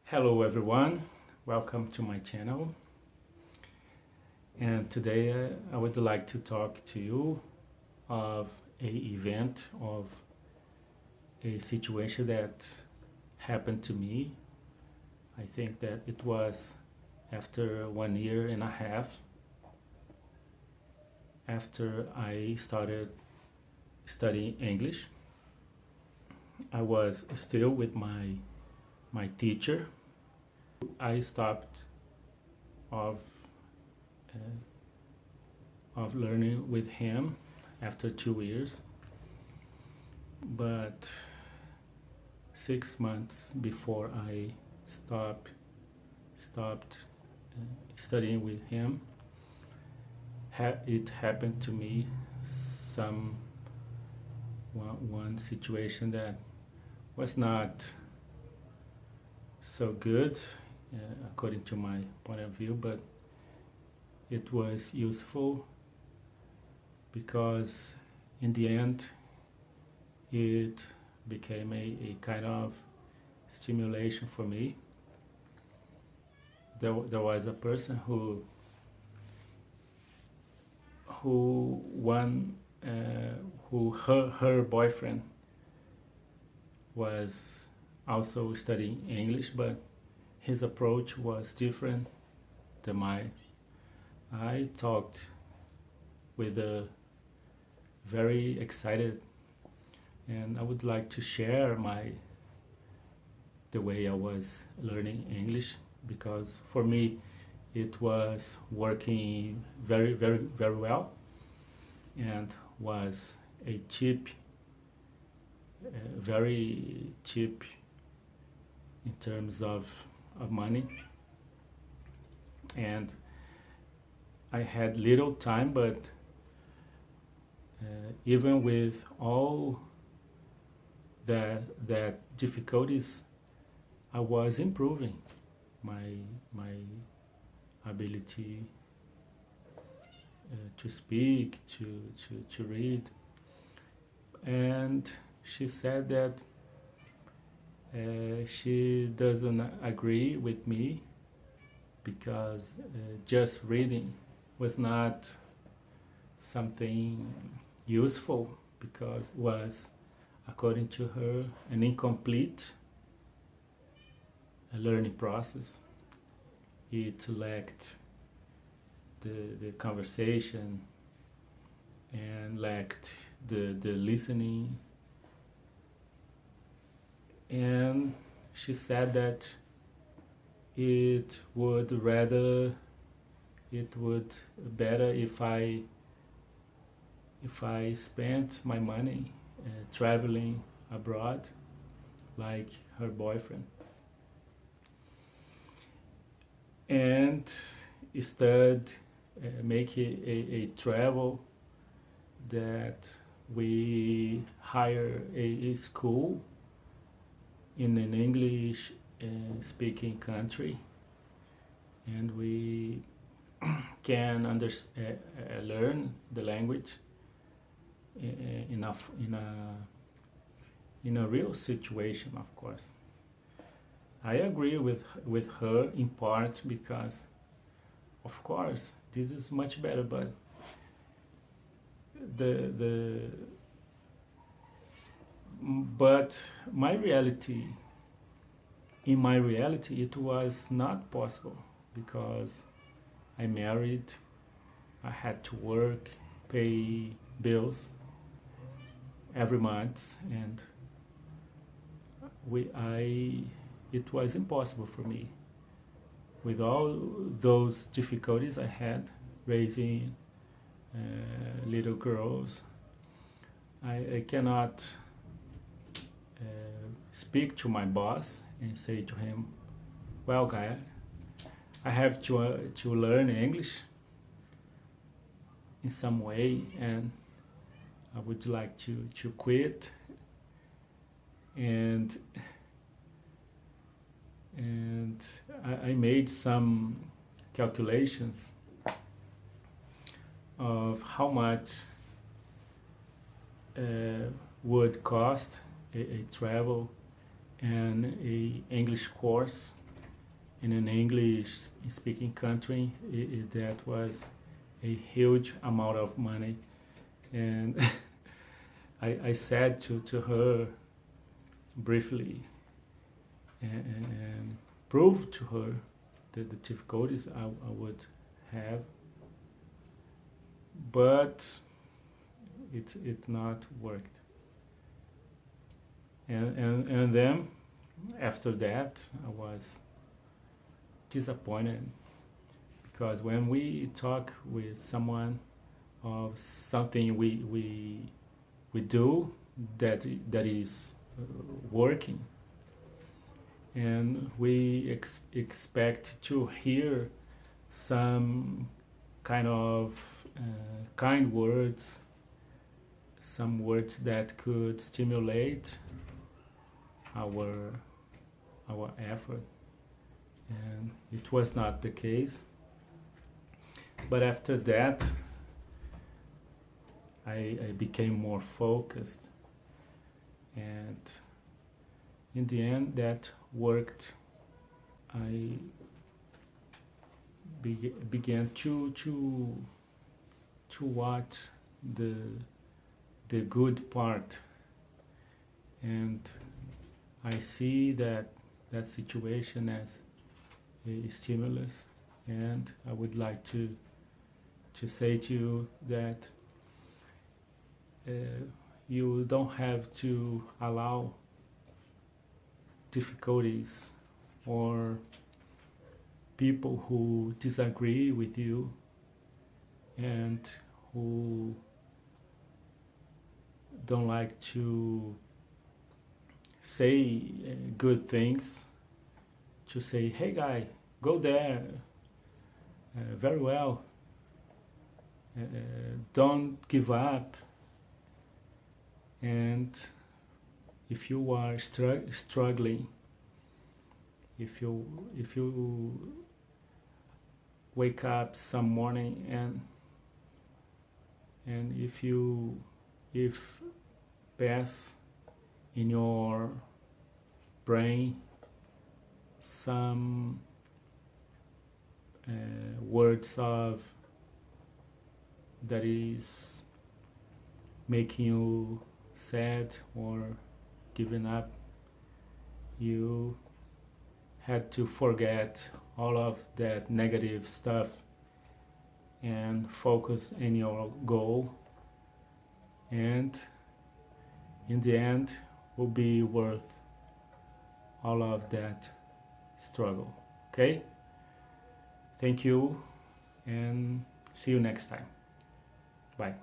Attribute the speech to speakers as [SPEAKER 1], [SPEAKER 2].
[SPEAKER 1] Hello everyone, welcome to my channel. And today I would like to talk to you of a event, of a situation that happened to me. I think that it was after 1.5 years after I started studying English. I was still with my teacher. I stopped of learning with him after 2 years, but 6 months before I stopped studying with him, it happened to me one situation that was not so good according to my point of view, but it was useful because in the end it became a kind of stimulation for me. There was a person who her boyfriend was also studying English, but his approach was different than mine. I talked with a very excited, and I would like to share the way I was learning English, because for me it was working very, very, very well, and was a cheap, very cheap in terms of money. And I had little time, but even with all that difficulties, I was improving my ability to speak, to read. And she said that she doesn't agree with me because just reading was not something useful, because was, according to her, an incomplete learning process. It lacked the conversation and lacked the listening. And she said that it would better if I spent my money traveling abroad like her boyfriend, and instead make a travel that we hire a school in an English speaking country, and we can learn the language in a real situation, of course. I agree with her in part, because of course this is much better, but but in my reality it was not possible, because I married, I had to work, pay bills every month, and it was impossible for me with all those difficulties I had raising little girls. I cannot speak to my boss and say to him, well, guy, I have to learn English in some way, and I would like to quit. And I made some calculations of how much would cost a travel and a English course in an English speaking country, that was a huge amount of money. And I said to her briefly, and proved to her the difficulties I would have, but it not worked. And then after that I was disappointed, because when we talk with someone of something we do that is working, and we expect to hear some kind of kind words, some words that could stimulate our effort, and it was not the case. But after that, I became more focused, and in the end that worked. I began to watch the good part, and I see that situation as a stimulus. And I would like to say to you that you don't have to allow difficulties or people who disagree with you and who don't like to say good things, to say, hey guy, go there, very well, don't give up. And if you are struggling, if you wake up some morning and if pass in your brain some words of that is making you sad or giving up, you had to forget all of that negative stuff and focus in your goal, and in the end will be worth all of that struggle. Okay? Thank you, and see you next time. Bye.